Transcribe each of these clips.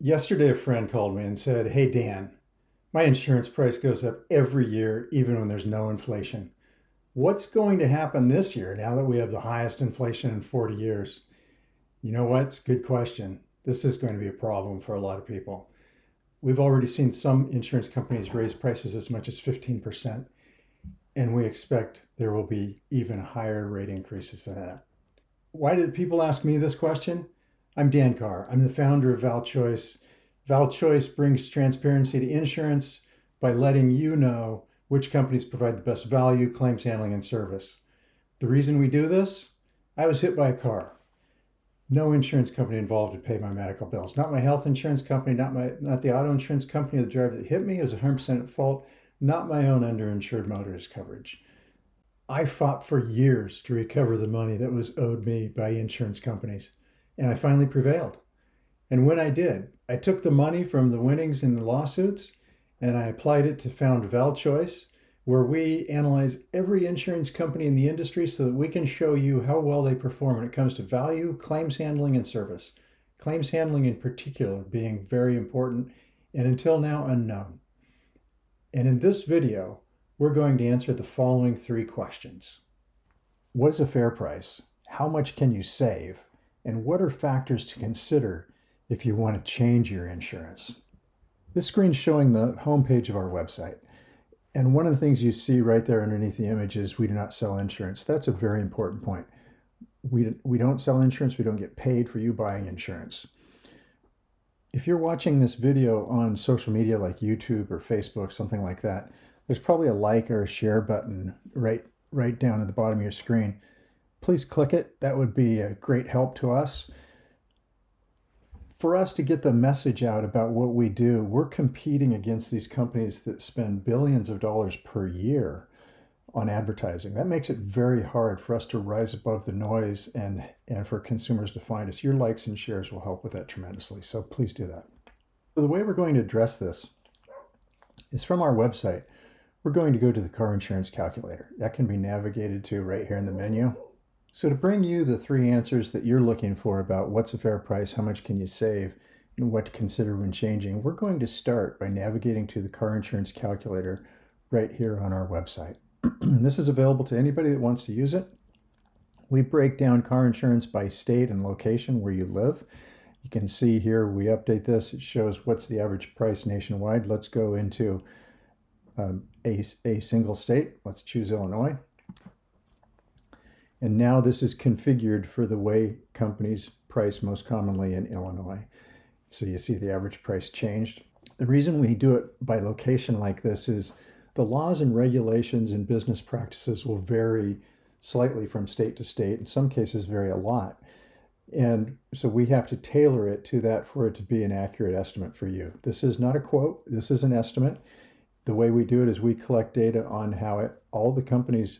Yesterday, a friend called me and said, "Hey, Dan, my insurance price goes up every year, even when there's no inflation. What's going to happen this year now that we have the highest inflation in 40 years?" You know what? It's a good question. This is going to be a problem for a lot of people. We've already seen some insurance companies raise prices as much as 15%, and we expect there will be even higher rate increases than that. Why did people ask me this question? I'm Dan Carr. I'm the founder of ValChoice. ValChoice brings transparency to insurance by letting you know which companies provide the best value, claims handling, and service. The reason we do this? I was hit by a car. No insurance company involved to pay my medical bills. Not my health insurance company, not the auto insurance company. The driver that hit me is 100% at fault. Not my own underinsured motorist coverage. I fought for years to recover the money that was owed me by insurance companies, and I finally prevailed. And when I did, I took the money from the winnings in the lawsuits and I applied it to found ValChoice, where we analyze every insurance company in the industry so that we can show you how well they perform when it comes to value, claims handling, and service. Claims handling in particular being very important and until now unknown. And in this video, we're going to answer the following three questions. What is a fair price? How much can you save? And what are factors to consider if you want to change your insurance? This screen's showing the homepage of our website. And one of the things you see right there underneath the image is we do not sell insurance. That's a very important point. We don't sell insurance. We don't get paid for you buying insurance. If you're watching this video on social media like YouTube or Facebook, something like that, there's probably a like or a share button right down at the bottom of your screen. Please click it. That would be a great help to us. For us to get the message out about what we do, we're competing against these companies that spend billions of dollars per year on advertising. That makes it very hard for us to rise above the noise and for consumers to find us. Your likes and shares will help with that tremendously, so please do that. So the way we're going to address this is from our website. We're going to go to the car insurance calculator. That can be navigated to right here in the menu. So to bring you the three answers that you're looking for about what's a fair price, how much can you save, and what to consider when changing, we're going to start by navigating to the car insurance calculator right here on our website. This is available to anybody that wants to use it. We break down car insurance by state and location where you live. You can see here we update this. It shows what's the average price nationwide. Let's go into a single state. Let's choose Illinois. And now this is configured for the way companies price most commonly in Illinois. So you see the average price changed. The reason we do it by location like this is the laws and regulations and business practices will vary slightly from state to state. In some cases, vary a lot. And so we have to tailor it to that for it to be an accurate estimate for you. This is not a quote. This is an estimate. The way we do it is we collect data on how all the companies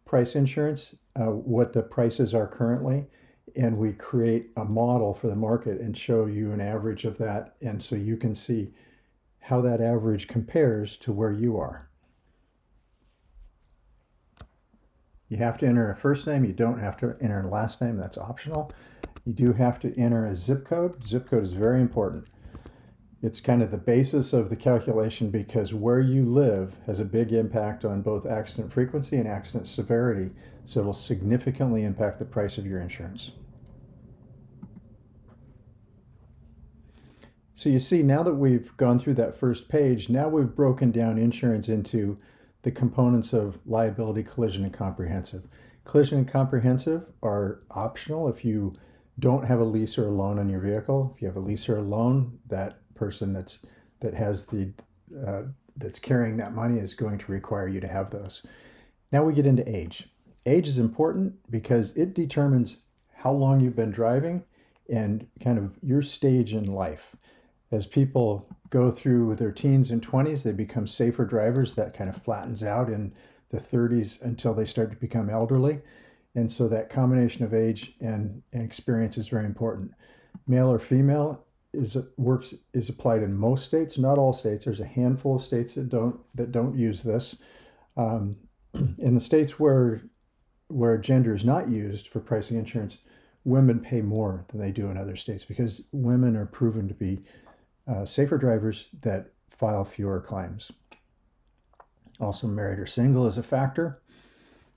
price insurance, what the prices are currently, and we create a model for the market and show you an average of that. And so you can see how that average compares to where you are. You have to enter a first name. You don't have to enter a last name. That's optional. You do have to enter a zip code. Zip code is very important. It's kind of the basis of the calculation because where you live has a big impact on both accident frequency and accident severity, so it'll significantly impact the price of your insurance. So you see, now that we've gone through that first page, now we've broken down insurance into the components of liability, collision, and comprehensive. Collision and comprehensive are optional if you don't have a lease or a loan on your vehicle. If you have a lease or a loan, that person that's carrying that money is going to require you to have those. Now we get into age. Age is important because it determines how long you've been driving and kind of your stage in life. As people go through their teens and 20s, they become safer drivers. That kind of flattens out in the 30s until they start to become elderly. And so that combination of age and experience is very important. Male or female is applied in most states, not all states. There's a handful of states that don't use this. In the states where gender is not used for pricing insurance, women pay more than they do in other states because women are proven to be safer drivers that file fewer claims. Also, married or single is a factor.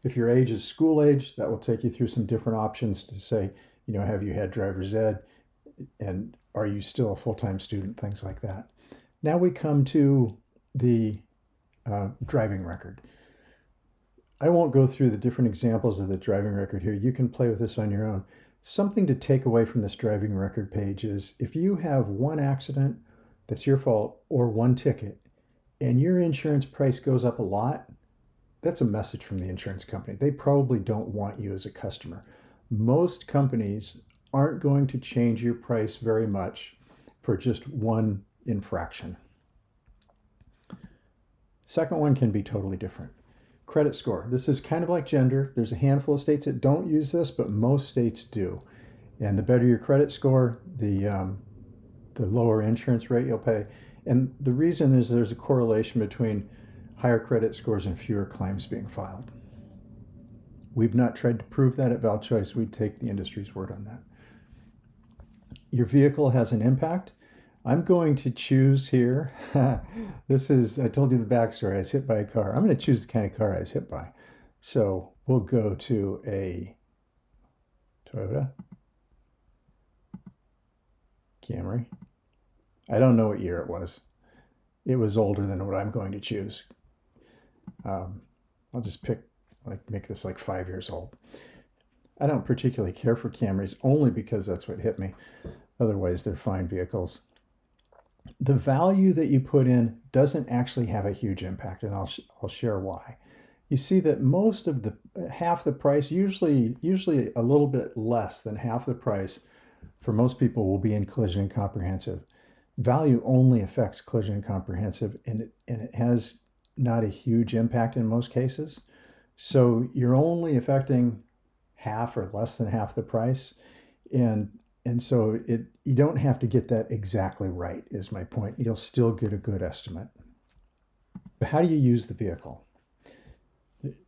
If your age is school age, that will take you through some different options to say, have you had driver's ed, and are you still a full-time student, things like that. Now we come to the driving record. I won't go through the different examples of the driving record here. You can play with this on your own. Something to take away from this driving record page is if you have one accident that's your fault or one ticket and your insurance price goes up a lot, that's a message from the insurance company. They probably don't want you as a customer. Most companies aren't going to change your price very much for just one infraction. Second one can be totally different. Credit score. This is kind of like gender. There's a handful of states that don't use this, but most states do. And the better your credit score, the lower insurance rate you'll pay. And the reason is there's a correlation between higher credit scores and fewer claims being filed. We've not tried to prove that at ValChoice. We take the industry's word on that. Your vehicle has an impact. I'm going to choose here. I told you the backstory. I was hit by a car. I'm going to choose the kind of car I was hit by. So we'll go to a Toyota Camry. I don't know what year it was. It was older than what I'm going to choose. I'll just make this like 5 years old. I don't particularly care for Camrys only because that's what hit me. Otherwise, they're fine vehicles. The value that you put in doesn't actually have a huge impact, and I'll share why. You see that most of half the price, usually a little bit less than half the price for most people will be in collision and comprehensive. Value only affects collision and comprehensive, and it has not a huge impact in most cases. So you're only affecting half or less than half the price, and so you don't have to get that exactly right, is my point. You'll still get a good estimate. But how do you use the vehicle?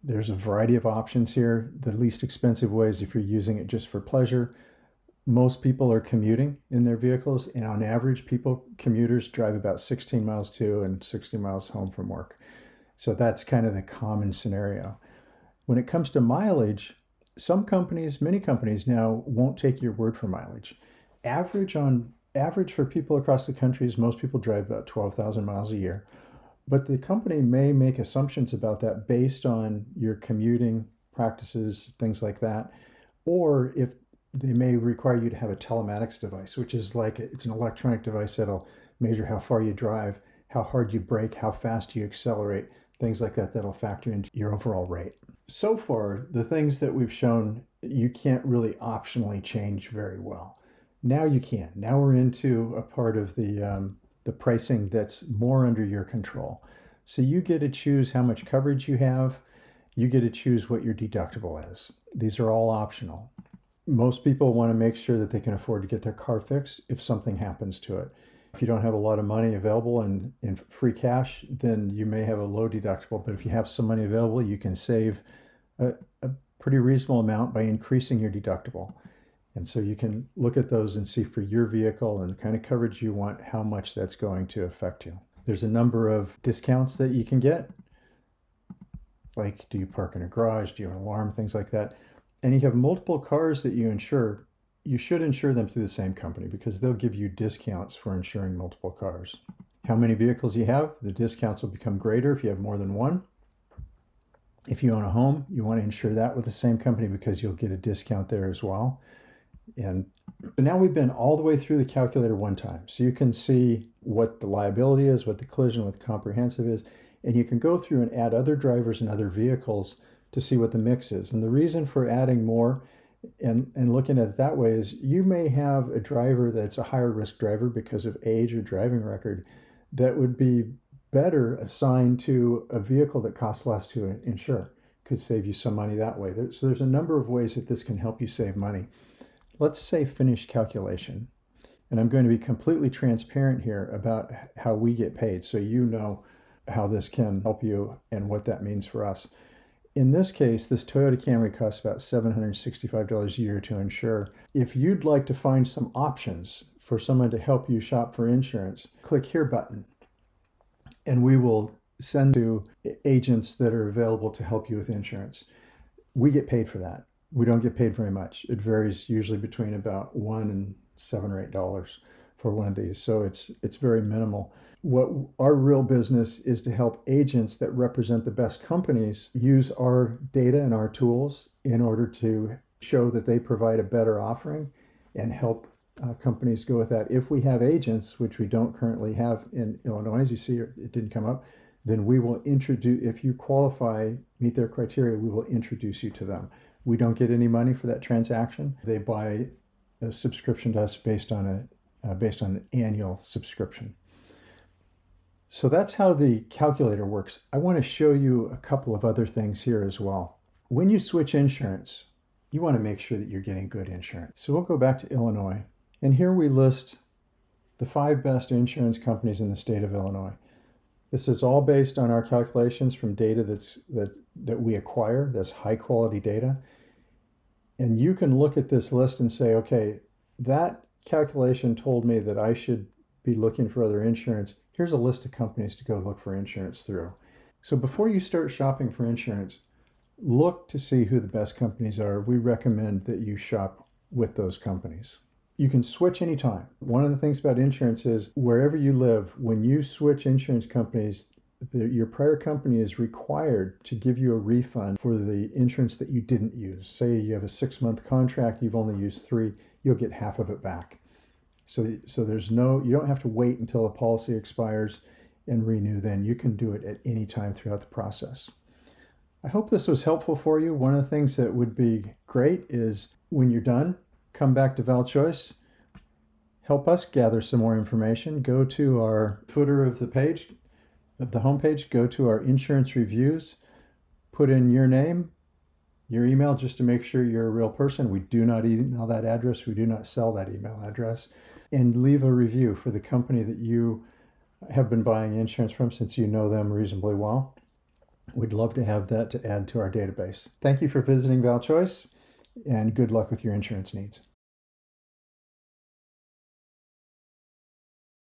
There's a variety of options here. The least expensive way is if you're using it just for pleasure. Most people are commuting in their vehicles, and on average, commuters drive about 16 miles to and 60 miles home from work. So that's kind of the common scenario. When it comes to mileage, many companies now won't take your word for mileage. Average for people across the country is most people drive about 12,000 miles a year. But the company may make assumptions about that based on your commuting practices, things like that. Or if they may require you to have a telematics device, which is it's an electronic device that'll measure how far you drive, how hard you brake, how fast you accelerate, things like that that'll factor into your overall rate. So far, the things that we've shown, you can't really optionally change very well. Now you can. Now we're into a part of the pricing that's more under your control. So you get to choose how much coverage you have. You get to choose what your deductible is. These are all optional. Most people want to make sure that they can afford to get their car fixed if something happens to it. If you don't have a lot of money available in free cash, then you may have a low deductible. But if you have some money available, you can save a pretty reasonable amount by increasing your deductible. And so you can look at those and see for your vehicle and the kind of coverage you want, how much that's going to affect you. There's a number of discounts that you can get. Like, do you park in a garage? Do you have an alarm? Things like that. And you have multiple cars that you insure. You should insure them through the same company because they'll give you discounts for insuring multiple cars. How many vehicles you have, the discounts will become greater if you have more than one. If you own a home, you want to insure that with the same company because you'll get a discount there as well. And now we've been all the way through the calculator one time. So you can see what the liability is, what the collision with comprehensive is, and you can go through and add other drivers and other vehicles to see what the mix is. And the reason for adding more and looking at it that way is you may have a driver that's a higher risk driver because of age or driving record that would be better assigned to a vehicle that costs less to insure. Could save you some money that way. So there's a number of ways that this can help you save money. Let's say finish calculation. And I'm going to be completely transparent here about how we get paid so you know how this can help you and what that means for us. In this case, this Toyota Camry costs about $765 a year to insure. If you'd like to find some options for someone to help you shop for insurance, click here button, and we will send to agents that are available to help you with insurance. We get paid for that. We don't get paid very much. It varies usually between about $1 and $7 or $8 for one of these. So it's very minimal. What our real business is to help agents that represent the best companies use our data and our tools in order to show that they provide a better offering and help companies go with that. If we have agents, which we don't currently have in Illinois, as you see, it didn't come up, then we will introduce, if you qualify, meet their criteria, we will introduce you to them. We don't get any money for that transaction. They buy a subscription to us based on an annual subscription. So that's how the calculator works. I want to show you a couple of other things here as well. When you switch insurance, you want to make sure that you're getting good insurance. So we'll go back to Illinois, and here we list the 5 best insurance companies in the state of Illinois. This is all based on our calculations from data that we acquire, that's high quality data. And you can look at this list and say, okay, that calculation told me that I should be looking for other insurance. Here's a list of companies to go look for insurance through. So before you start shopping for insurance, look to see who the best companies are. We recommend that you shop with those companies. You can switch anytime. One of the things about insurance is wherever you live, when you switch insurance companies, your prior company is required to give you a refund for the insurance that you didn't use. Say you have a 6-month contract, you've only used 3, you'll get half of it back. So you don't have to wait until a policy expires and renew then. You can do it at any time throughout the process. I hope this was helpful for you. One of the things that would be great is when you're done, come back to ValChoice, help us gather some more information. Go to our footer of the page, of the homepage, go to our insurance reviews, put in your name, your email, just to make sure you're a real person. We do not email that address. We do not sell that email address. And leave a review for the company that you have been buying insurance from, since you know them reasonably well. We'd love to have that to add to our database. Thank you for visiting ValChoice, and good luck with your insurance needs.